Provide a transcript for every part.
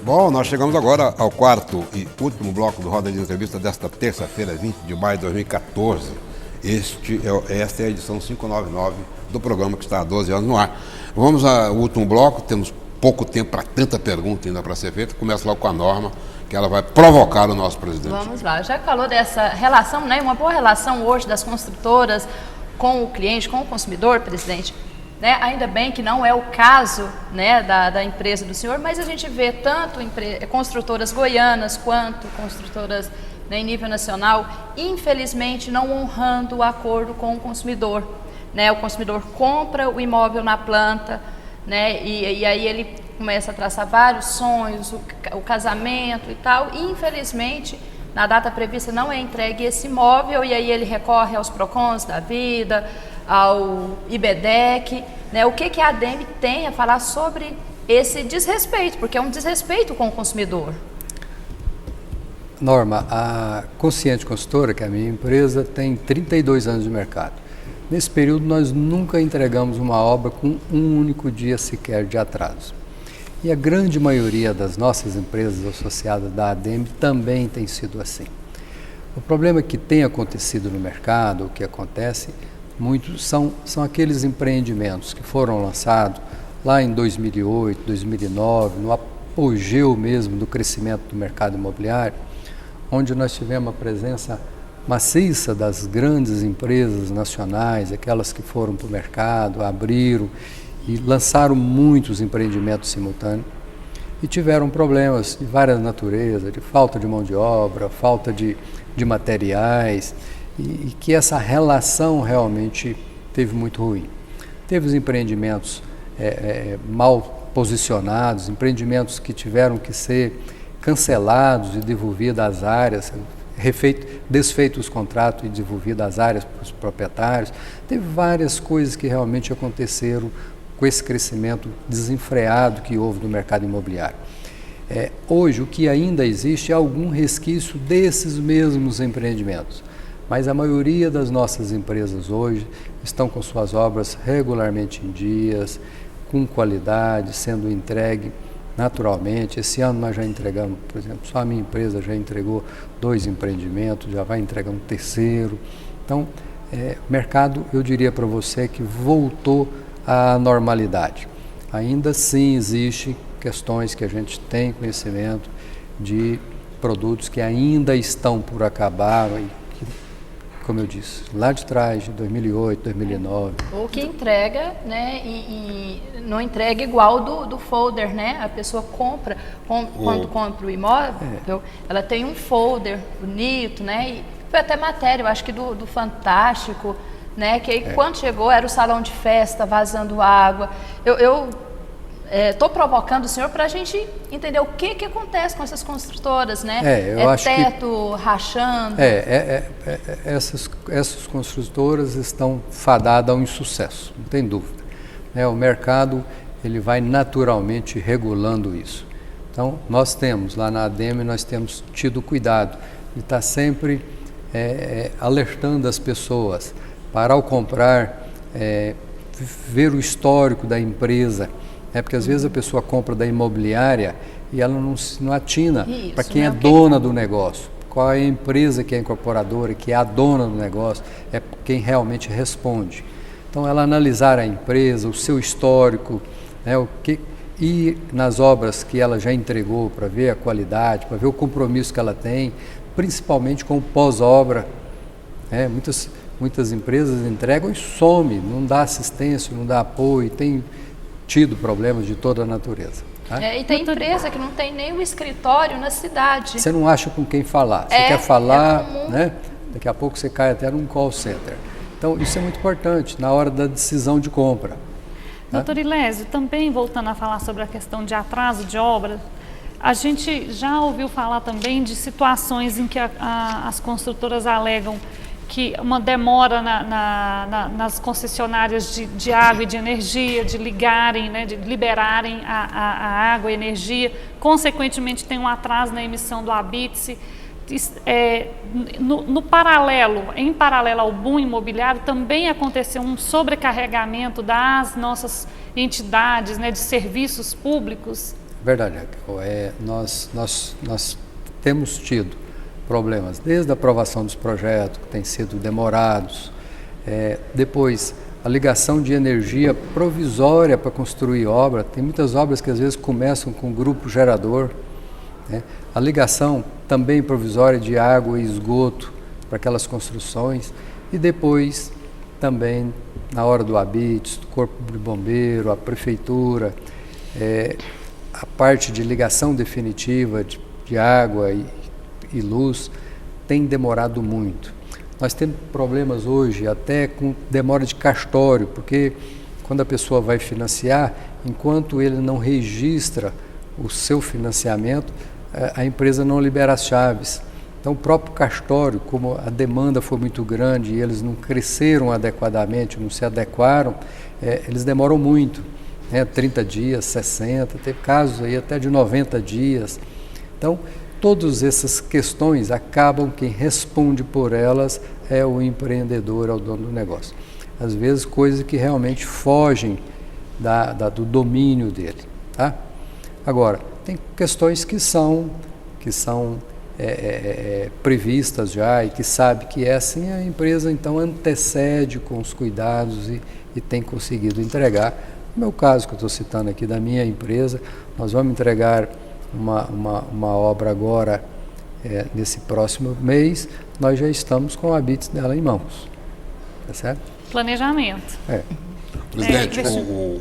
Bom, nós chegamos agora ao quarto e último bloco do Roda de Entrevista desta terça-feira, 20 de maio de 2014. Esta é a edição 599 do programa que está há 12 anos no ar. Vamos ao último bloco, temos pouco tempo para tanta pergunta ainda para ser feita. Começa logo com a Norma, que ela vai provocar o nosso presidente. Vamos lá, já falou dessa relação, né? Uma boa relação hoje das construtoras com o cliente, com o consumidor, presidente. Né? Ainda bem que não é o caso, né, da empresa do senhor, mas a gente vê tanto construtoras goianas quanto construtoras, né, em nível nacional, infelizmente não honrando o acordo com o consumidor. Né? O consumidor compra o imóvel na planta, né, e aí ele começa a traçar vários sonhos, o casamento e tal, e infelizmente na data prevista não é entregue esse imóvel, e aí ele recorre aos PROCONs da vida, ao IBEDEC, né? O que a ADEME tem a falar sobre esse desrespeito, porque é um desrespeito com o consumidor. Norma, a Consciente Consultora, que é a minha empresa, tem 32 anos de mercado. Nesse período nós nunca entregamos uma obra com um único dia sequer de atraso. E a grande maioria das nossas empresas associadas da ADEME também tem sido assim. O problema que tem acontecido no mercado, o que acontece, muitos são aqueles empreendimentos que foram lançados lá em 2008, 2009, no apogeu mesmo do crescimento do mercado imobiliário, onde nós tivemos a presença maciça das grandes empresas nacionais, aquelas que foram para o mercado, abriram e lançaram muitos empreendimentos simultâneos e tiveram problemas de várias naturezas, de falta de mão de obra, falta de materiais, e que essa relação realmente teve muito ruim. Teve os empreendimentos mal posicionados, empreendimentos que tiveram que ser cancelados e devolvidos às áreas, desfeitos os contratos e devolvidos às áreas para os proprietários. Teve várias coisas que realmente aconteceram com esse crescimento desenfreado que houve no mercado imobiliário. Hoje, o que ainda existe é algum resquício desses mesmos empreendimentos. Mas a maioria das nossas empresas hoje estão com suas obras regularmente em dias, com qualidade, sendo entregue naturalmente. Esse ano nós já entregamos, por exemplo, só a minha empresa já entregou 2 empreendimentos, já vai entregar um terceiro. Então, o mercado, eu diria para você que voltou à normalidade. Ainda assim existem questões que a gente tem conhecimento de produtos que ainda estão por acabar, como eu disse, lá de trás, de 2008, 2009. Ou que entrega, né, e não entrega igual do folder, né? A pessoa compra, quando compra o imóvel, ela tem um folder bonito, né? E foi até matéria, eu acho que do Fantástico, né? Que aí, quando chegou era o salão de festa vazando água. Eu estou provocando o senhor para a gente entender o que acontece com essas construtoras, né? Eu acho teto rachando. Essas construtoras estão fadadas ao insucesso, não tem dúvida. O mercado ele vai naturalmente regulando isso. Então, nós temos, lá na ADEME, nós temos tido cuidado de estar sempre alertando as pessoas para, ao comprar, ver o histórico da empresa. Porque às vezes a pessoa compra da imobiliária e ela não atina para quem é dona do negócio. Qual é a empresa que é incorporadora, que é a dona do negócio, é quem realmente responde. Então, ela analisar a empresa, o seu histórico, né, e nas obras que ela já entregou para ver a qualidade, para ver o compromisso que ela tem, principalmente com o pós-obra. Muitas empresas entregam e some, não dá assistência, não dá apoio, tem tido problemas de toda a natureza. E tem empresa que não tem nem um escritório na cidade. Você não acha com quem falar. Você quer falar, né? Daqui a pouco você cai até num call center. Então, isso é muito importante na hora da decisão de compra. Doutor Ilésio, também voltando a falar sobre a questão de atraso de obra, a gente já ouviu falar também de situações em que as construtoras alegam que uma demora nas concessionárias de água e de energia, de ligarem, né, de liberarem a água e energia, consequentemente tem um atraso na emissão do habite-se. Em paralelo ao boom imobiliário, também aconteceu um sobrecarregamento das nossas entidades, né, de serviços públicos. Verdade, Raquel. Nós temos tido problemas desde a aprovação dos projetos, que têm sido demorados, depois a ligação de energia provisória para construir obra. Tem muitas obras que às vezes começam com grupo gerador, né? A ligação também provisória de água e esgoto para aquelas construções, e depois também na hora do habite, do corpo de bombeiro, a prefeitura, a parte de ligação definitiva de água e luz tem demorado muito. Nós temos problemas hoje até com demora de cartório, porque quando a pessoa vai financiar, enquanto ele não registra o seu financiamento, a empresa não libera as chaves. Então o próprio cartório, como a demanda foi muito grande e eles não cresceram adequadamente, não se adequaram, eles demoram muito, 30 dias, 60, teve casos aí até de 90 dias. Então, todas essas questões acabam, quem responde por elas é o empreendedor, é o dono do negócio. Às vezes coisas que realmente fogem do domínio dele, tá? Agora, tem questões que são previstas já e que sabe que é assim, a empresa então antecede com os cuidados e tem conseguido entregar. No meu caso que eu estou citando aqui da minha empresa, nós vamos entregar uma obra agora, nesse próximo mês, nós já estamos com o habite dela em mãos, tá certo? Planejamento. Presidente,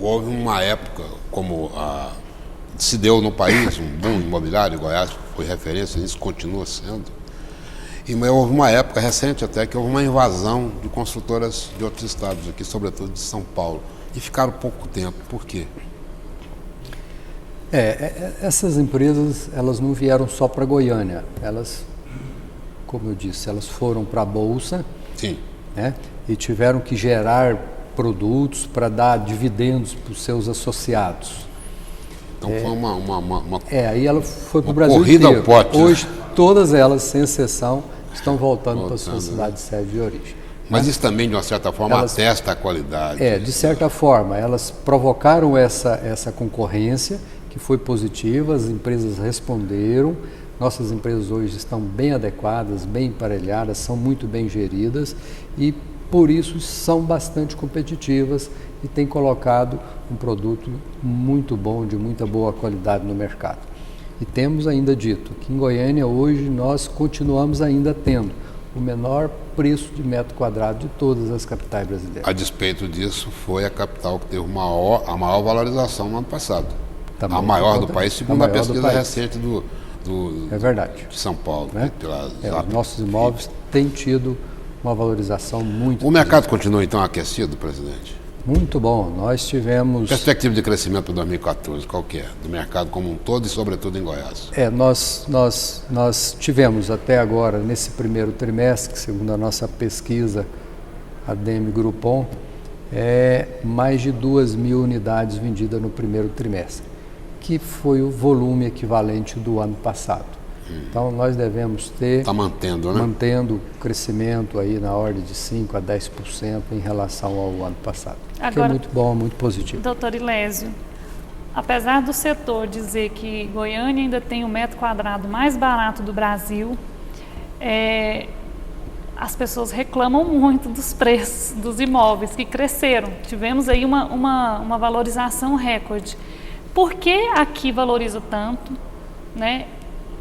houve uma época, como se deu no país, um boom imobiliário, Goiás foi referência, isso continua sendo, e houve uma época recente até que houve uma invasão de construtoras de outros estados aqui, sobretudo de São Paulo, e ficaram pouco tempo. Por quê? Essas empresas, elas não vieram só para Goiânia, elas, como eu disse, elas foram para a Bolsa. Sim. Né, e tiveram que gerar produtos para dar dividendos para os seus associados. Então foi uma aí ela foi para o Brasil corrida inteiro. ao pote. Hoje, todas elas, sem exceção, estão voltando para a sua cidade sede de origem. Mas isso também, de uma certa forma, atesta a qualidade. De certa forma, elas provocaram essa concorrência, que foi positiva, as empresas responderam, nossas empresas hoje estão bem adequadas, bem emparelhadas, são muito bem geridas e, por isso, são bastante competitivas e têm colocado um produto muito bom, de muita boa qualidade no mercado. E temos ainda dito que em Goiânia, hoje, nós continuamos ainda tendo o menor preço de metro quadrado de todas as capitais brasileiras. A despeito disso, foi a capital que teve a maior valorização no ano passado. Também a maior do país, segundo a pesquisa recente é verdade. De São Paulo. Né? Os nossos imóveis têm tido uma valorização muito. O mercado continua então aquecido, presidente? Muito bom. Nós tivemos... Perspectiva de crescimento para 2014, qual que é? Do mercado como um todo e sobretudo em Goiás. Nós tivemos até agora, nesse primeiro trimestre, que segundo a nossa pesquisa, a DM Groupon, mais de 2.000 unidades vendidas no primeiro trimestre, que foi o volume equivalente do ano passado. Então, nós devemos ter... Está mantendo, né? Mantendo o crescimento aí na ordem de 5% a 10% em relação ao ano passado. Agora, que é muito bom, muito positivo. Doutor Ilésio, apesar do setor dizer que Goiânia ainda tem o metro quadrado mais barato do Brasil, as pessoas reclamam muito dos preços dos imóveis que cresceram. Tivemos aí uma valorização recorde. Por que aqui valoriza tanto, né?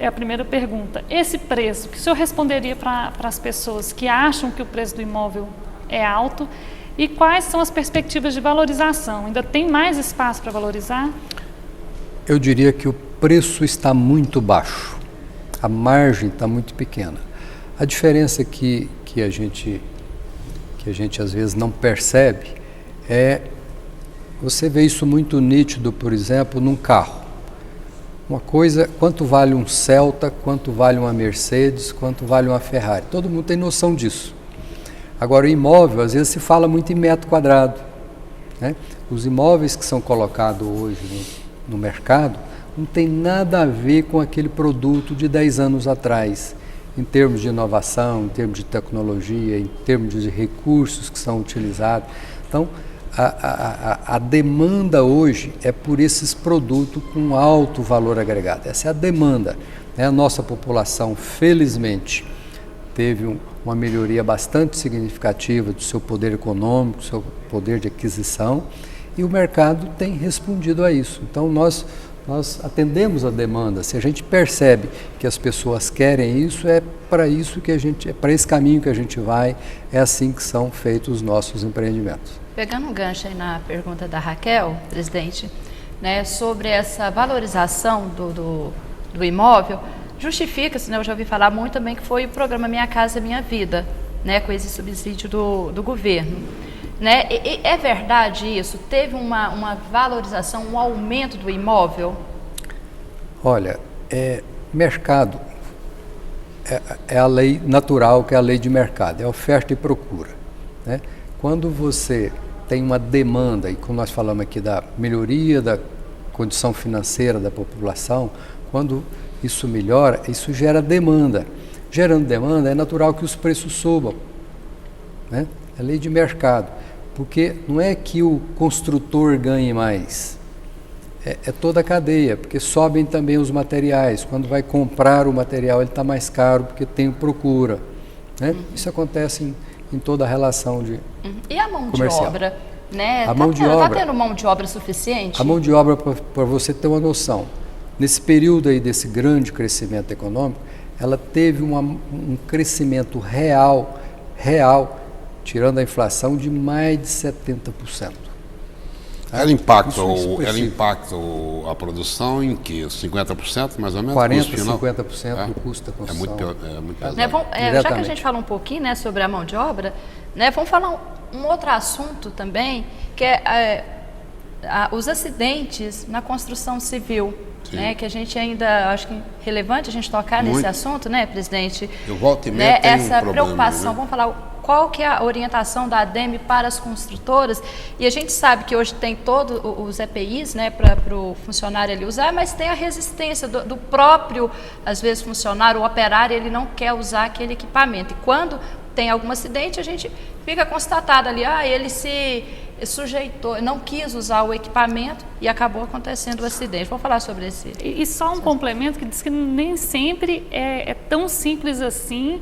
É a primeira pergunta. Esse preço, que o senhor responderia para as pessoas que acham que o preço do imóvel é alto, e quais são as perspectivas de valorização? Ainda tem mais espaço para valorizar? Eu diria que o preço está muito baixo, a margem está muito pequena. A diferença que a gente às vezes não percebe você vê isso muito nítido, por exemplo, num carro. Uma coisa, quanto vale um Celta, quanto vale uma Mercedes, quanto vale uma Ferrari. Todo mundo tem noção disso. Agora, o imóvel, às vezes se fala muito em metro quadrado, né? Os imóveis que são colocados hoje no mercado não tem nada a ver com aquele produto de 10 anos atrás, em termos de inovação, em termos de tecnologia, em termos de recursos que são utilizados. Então, a demanda hoje é por esses produtos com alto valor agregado. Essa é a demanda. Né? A nossa população, felizmente, teve uma melhoria bastante significativa do seu poder econômico, do seu poder de aquisição, e o mercado tem respondido a isso. Então, nós atendemos a demanda. Se a gente percebe que as pessoas querem isso, é para esse caminho que a gente vai, é assim que são feitos os nossos empreendimentos. Pegando um gancho aí na pergunta da Raquel, presidente, né, sobre essa valorização do imóvel, justifica-se, né, eu já ouvi falar muito também que foi o programa Minha Casa Minha Vida, né, com esse subsídio do governo. Né? É verdade isso? Teve uma valorização, um aumento do imóvel? Olha, mercado é a lei natural, que é a lei de mercado, é oferta e procura. Né? Quando você tem uma demanda, e como nós falamos aqui da melhoria da condição financeira da população, quando isso melhora, isso gera demanda. Gerando demanda, é natural que os preços subam. Né? É lei de mercado. Porque não é que o construtor ganhe mais, é toda a cadeia, porque sobem também os materiais. Quando vai comprar o material, ele está mais caro porque tem procura. Né? Isso acontece em toda a relação de E a mão comercial. De obra? Né? Está tendo mão de obra suficiente? A mão de obra, para você ter uma noção, nesse período aí desse grande crescimento econômico, ela teve um crescimento real, tirando a inflação, de mais de 70%. Ela impacta a produção em que? 50% mais ou menos? 40%, 50% do custo da construção. É muito pesado. Já que a gente fala um pouquinho, né, sobre a mão de obra, né, vamos falar um outro assunto também, que é os acidentes na construção civil. Né, que a gente ainda, acho que é relevante a gente tocar nesse assunto, né, presidente? Eu volto e meio, tem essa problema, preocupação, né? Vamos falar qual que é a orientação da ADEME para as construtoras, e a gente sabe que hoje tem todos os EPIs, né, para o funcionário ali usar, mas tem a resistência do próprio, às vezes, funcionário, o operário, ele não quer usar aquele equipamento, e quando tem algum acidente, a gente fica constatado ali, ele se sujeitou, não quis usar o equipamento e acabou acontecendo o acidente. Vamos falar sobre esse. E só um complemento que diz que nem sempre é tão simples assim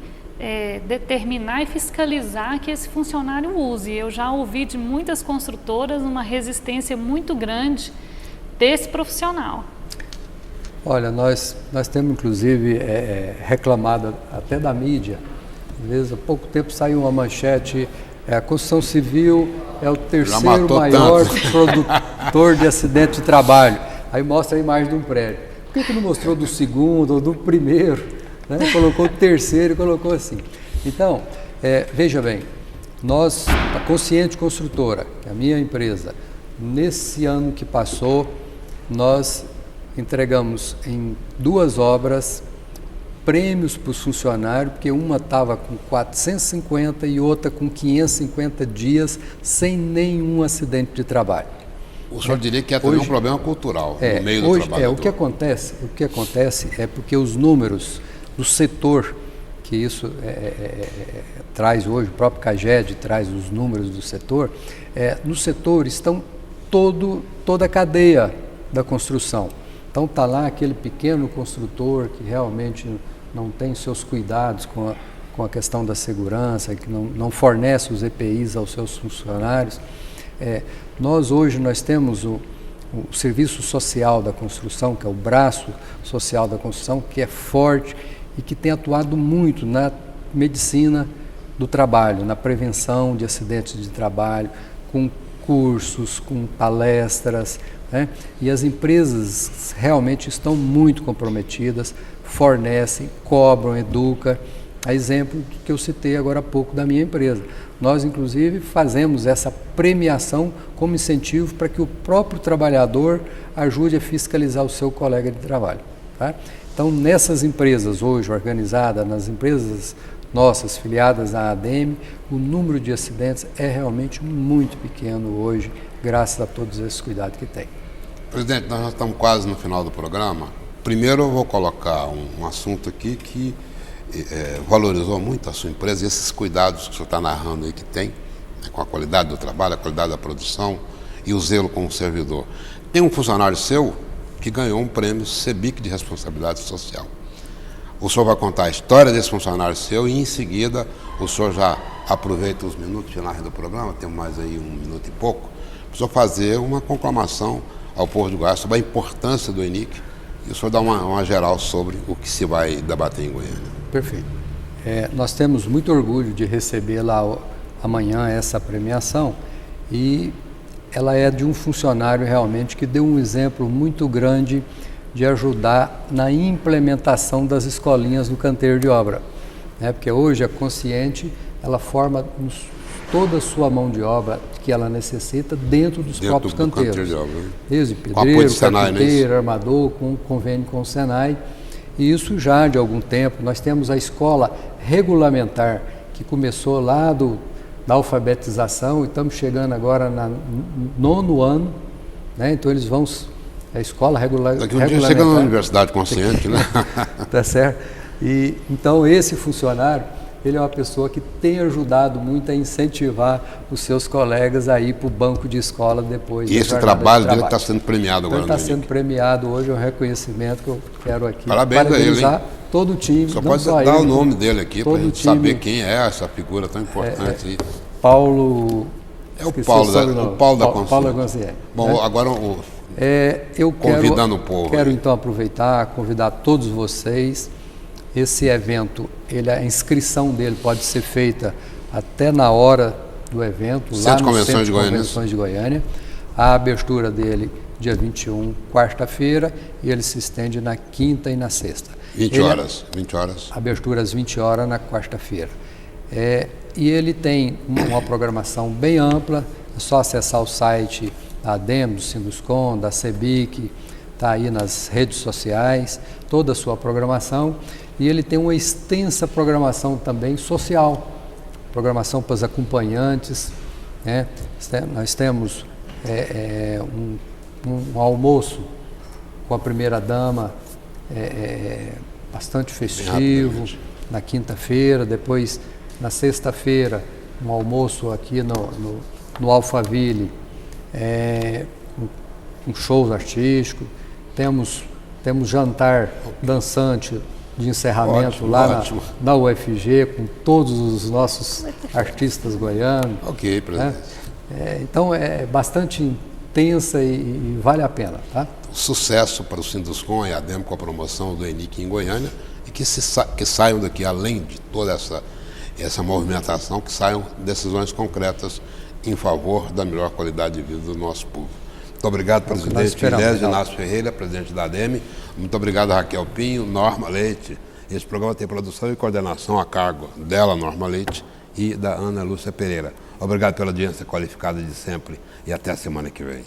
determinar e fiscalizar que esse funcionário use. Eu já ouvi de muitas construtoras uma resistência muito grande desse profissional. Olha, nós temos inclusive reclamado até da mídia. Às vezes, há pouco tempo saiu uma manchete: a construção civil é o terceiro maior produtor de acidente de trabalho. Aí mostra a imagem de um prédio. Por que não mostrou do segundo ou do primeiro? Né? Colocou o terceiro e colocou assim. Então, veja bem, nós, a Consciente Construtora, que é a minha empresa, nesse ano que passou, nós entregamos em 2 obras prêmios para os funcionários, porque uma estava com 450 e outra com 550 dias sem nenhum acidente de trabalho. O senhor diria que é também um problema cultural no meio do trabalho. O que acontece é porque os números do setor, que isso traz hoje, o próprio CAGED traz os números do setor, no setor estão toda a cadeia da construção. Então está lá aquele pequeno construtor que realmente não tem seus cuidados com a questão da segurança, que não fornece os EPIs aos seus funcionários. Nós temos o Serviço Social da Construção, que é o braço social da construção, que é forte e que tem atuado muito na medicina do trabalho, na prevenção de acidentes de trabalho, com cursos, com palestras, né? E as empresas realmente estão muito comprometidas, fornecem, cobram, educam. A exemplo que eu citei agora há pouco da minha empresa. Nós, inclusive, fazemos essa premiação como incentivo para que o próprio trabalhador ajude a fiscalizar o seu colega de trabalho. Tá? Então, nessas empresas hoje organizadas, nas empresas nossas filiadas à ADEME, o número de acidentes é realmente muito pequeno hoje, graças a todos esses cuidados que tem. Presidente, nós já estamos quase no final do programa. Primeiro eu vou colocar um assunto aqui que valorizou muito a sua empresa e esses cuidados que o senhor está narrando aí que tem, né, com a qualidade do trabalho, a qualidade da produção e o zelo com o servidor. Tem um funcionário seu que ganhou um prêmio CEBIC de responsabilidade social. O senhor vai contar a história desse funcionário seu e, em seguida, o senhor já aproveita os minutos finais do programa, temos mais aí 1 minuto e pouco, para o senhor fazer uma conclamação ao povo de Goiás sobre a importância do ENIC e o senhor dar uma geral sobre o que se vai debater em Goiânia. Perfeito. Nós temos muito orgulho de receber lá amanhã essa premiação e ela é de um funcionário realmente que deu um exemplo muito grande de ajudar na implementação das escolinhas do canteiro de obra, né? Porque hoje a Consciente ela forma toda a sua mão de obra que ela necessita dentro dos próprios canteiros, canteiro de obra, né? Desde pedreiro, carpinteiro, armador, com convênio com o Senai. E isso já de algum tempo. Nós temos a escola regulamentar que começou lá da alfabetização e estamos chegando agora no 9º ano, né? Então eles vão a escola regulamentar. Daqui um dia chega na Universidade Consciente, né? Tá certo. E então esse funcionário, ele é uma pessoa que tem ajudado muito a incentivar os seus colegas a ir para o banco de escola depois. E esse trabalho dele está sendo premiado agora. Ele está sendo premiado hoje, é um reconhecimento que eu quero aqui. Parabéns a ele, hein? Todo o time. Só pode dar o nome dele aqui para a gente saber quem é essa figura tão importante. Paulo... É o Paulo da Consciência. Paulo da Consciência. Bom, né? Agora eu convidando o povo. Quero então aproveitar, convidar todos vocês. Esse evento, a inscrição dele pode ser feita até na hora do evento, lá no Centro de Convenções de Goiânia. A abertura dele dia 21, quarta-feira, e ele se estende na quinta e na sexta. 20 horas. Abertura às 20 horas na quarta-feira. E ele tem uma programação bem ampla, é só acessar o site da ADEM, do Sinduscom, da CEBIC, está aí nas redes sociais, toda a sua programação. E ele tem uma extensa programação também social, programação para os acompanhantes, né? Nós temos um almoço com a primeira-dama bastante festivo, na quinta-feira, depois na sexta-feira um almoço aqui no Alphaville, um show artístico, temos jantar dançante de encerramento lá na UFG, com todos os nossos artistas goianos. Ok, presidente. Então é bastante intensa e vale a pena, tá? Sucesso para o Sinduscom e a ADEM com a promoção do ENIC em Goiânia e que saiam daqui, além de toda essa movimentação, que saiam decisões concretas em favor da melhor qualidade de vida do nosso povo. Muito obrigado, presidente Inácio Ferreira, presidente da ADEM. Muito obrigado, Raquel Pinho, Norma Leite. Esse programa tem produção e coordenação a cargo dela, Norma Leite, e da Ana Lúcia Pereira. Obrigado pela audiência qualificada de sempre e até a semana que vem.